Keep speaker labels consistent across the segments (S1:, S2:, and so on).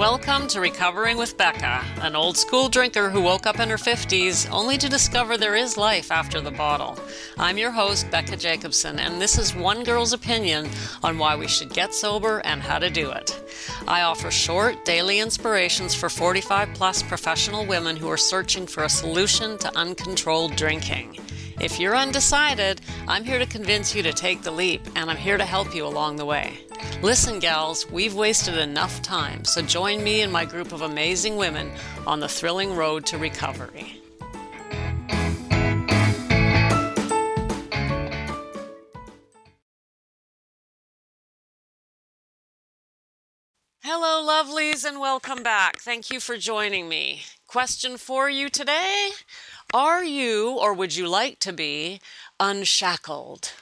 S1: Welcome to Recovering with Becca, an old school drinker who woke up in her 50s only to discover there is life after the bottle. I'm your host, Becca Jacobson, and this is one girl's opinion on why we should get sober and how to do it. I offer short, daily inspirations for 45-plus professional women who are searching for a solution to uncontrolled drinking. If you're undecided, I'm here to convince you to take the leap, and I'm here to help you along the way. Listen, gals, we've wasted enough time, so join me and my group of amazing women on the thrilling road to recovery. Hello, lovelies, and welcome back. Thank you for joining me. Question for you today: are you, or would you like to be, unshackled?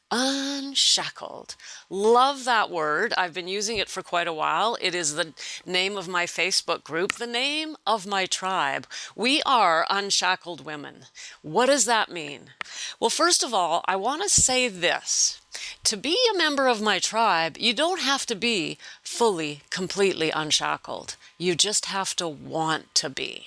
S1: Unshackled. Love that word. I've been using it for quite a while. It is the name of my Facebook group, the name of my tribe. We are unshackled women. What does that mean? Well, first of all, I want to say this. To be a member of my tribe, you don't have to be fully, completely unshackled. You just have to want to be.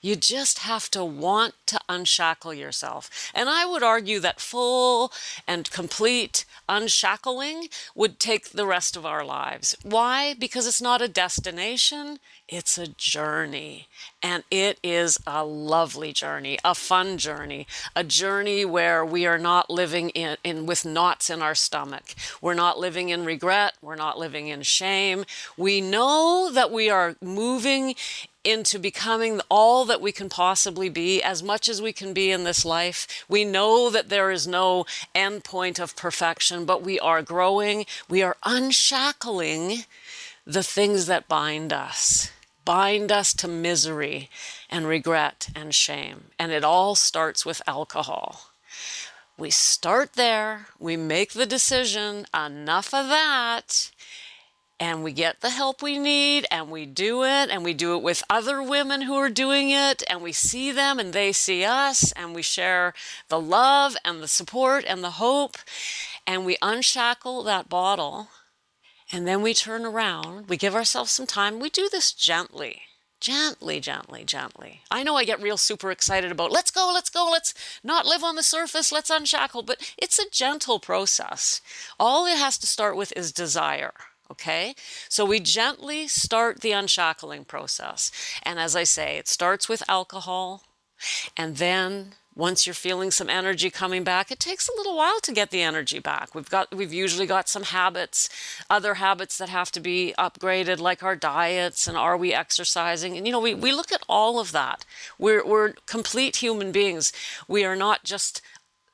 S1: You just have to want to unshackle yourself. And I would argue that full and complete unshackling would take the rest of our lives. Why? Because it's not a destination, it's a journey. And it is a lovely journey, a fun journey, a journey where we are not living in with knots in our stomach. We're not living in regret. We're not living in shame. We know that we are moving into becoming all that we can possibly be, as much as we can be in this life. We know that there is no end point of perfection, but we are growing. We are unshackling the things that bind us to misery and regret and shame. And it all starts with alcohol. We start there, we make the decision, enough of that, and we get the help we need, and we do it with other women who are doing it, and we see them and they see us, and we share the love and the support and the hope, and we unshackle that bottle, and then we turn around, we give ourselves some time, we do this gently. Gently. I know I get real super excited about, let's go, let's not live on the surface, let's unshackle, but it's a gentle process. All it has to start with is desire. Okay, so we gently start the unshackling process. And as I say, it starts with alcohol. And then once you're feeling some energy coming back, it takes a little while to get the energy back. We've usually got some habits, other habits that have to be upgraded, like our diets, and are we exercising? And we look at all of that. We're complete human beings. We are not just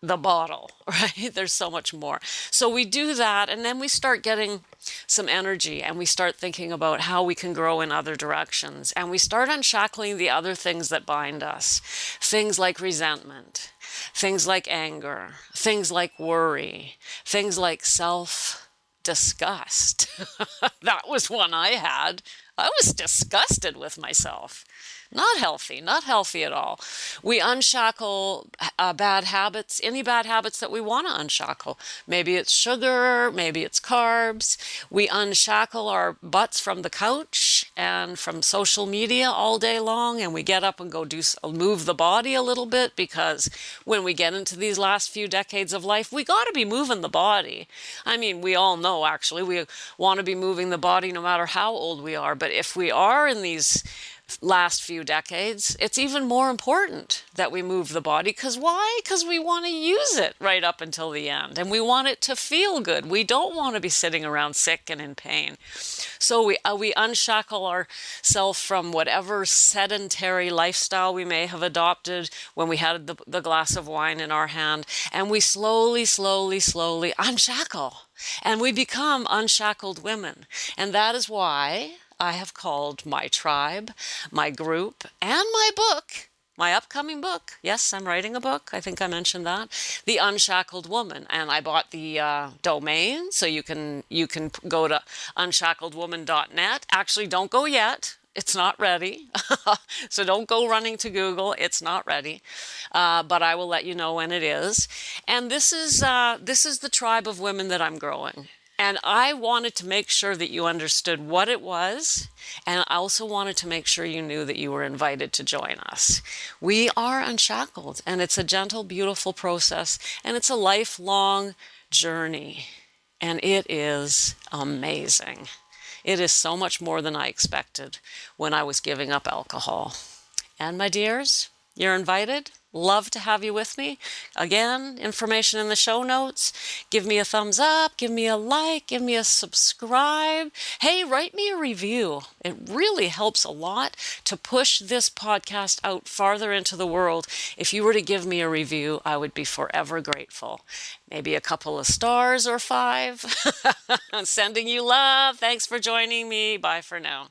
S1: the bottle, right? There's so much more. So we do that, and then we start getting some energy, and we start thinking about how we can grow in other directions, and we start unshackling the other things that bind us. Things like resentment, things like anger, things like worry, things like self-disgust. That was one I had. I was disgusted with myself. Not healthy at all. We unshackle bad habits, any bad habits that we want to unshackle. Maybe it's sugar, maybe it's carbs. We unshackle our butts from the couch and from social media all day long, and we get up and go move the body a little bit, because when we get into these last few decades of life, we got to be moving the body. I mean, we all know, actually, we want to be moving the body no matter how old we are, but if we are in these last few decades, it's even more important that we move the body. Because why? Because we want to use it right up until the end, and we want it to feel good. We don't want to be sitting around sick and in pain. So we unshackle ourselves from whatever sedentary lifestyle we may have adopted when we had the glass of wine in our hand, and we slowly unshackle, and we become unshackled women. And that is why I have called my tribe, my group, and my book, my upcoming book. Yes, I'm writing a book. I think I mentioned that. The Unshackled Woman. And I bought the domain, so you can go to unshackledwoman.net. Actually, don't go yet. It's not ready. So don't go running to Google. It's not ready. But I will let you know when it is. And this is the tribe of women that I'm growing. And I wanted to make sure that you understood what it was, and I also wanted to make sure you knew that you were invited to join us. We are Unshackled, and it's a gentle, beautiful process, and it's a lifelong journey, and it is amazing. It is so much more than I expected when I was giving up alcohol. And my dears, you're invited. Love to have you with me. Again, information in the show notes. Give me a thumbs up, give me a like, give me a subscribe. Hey, write me a review. It really helps a lot to push this podcast out farther into the world. If you were to give me a review, I would be forever grateful. Maybe a couple of stars or 5. I'm sending you love. Thanks for joining me. Bye for now.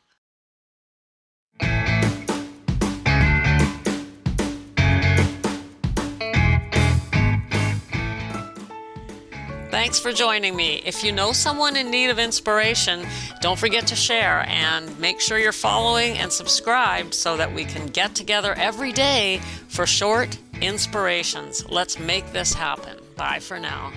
S1: Thanks for joining me. If you know someone in need of inspiration, don't forget to share and make sure you're following and subscribed so that we can get together every day for short inspirations. Let's make this happen. Bye for now.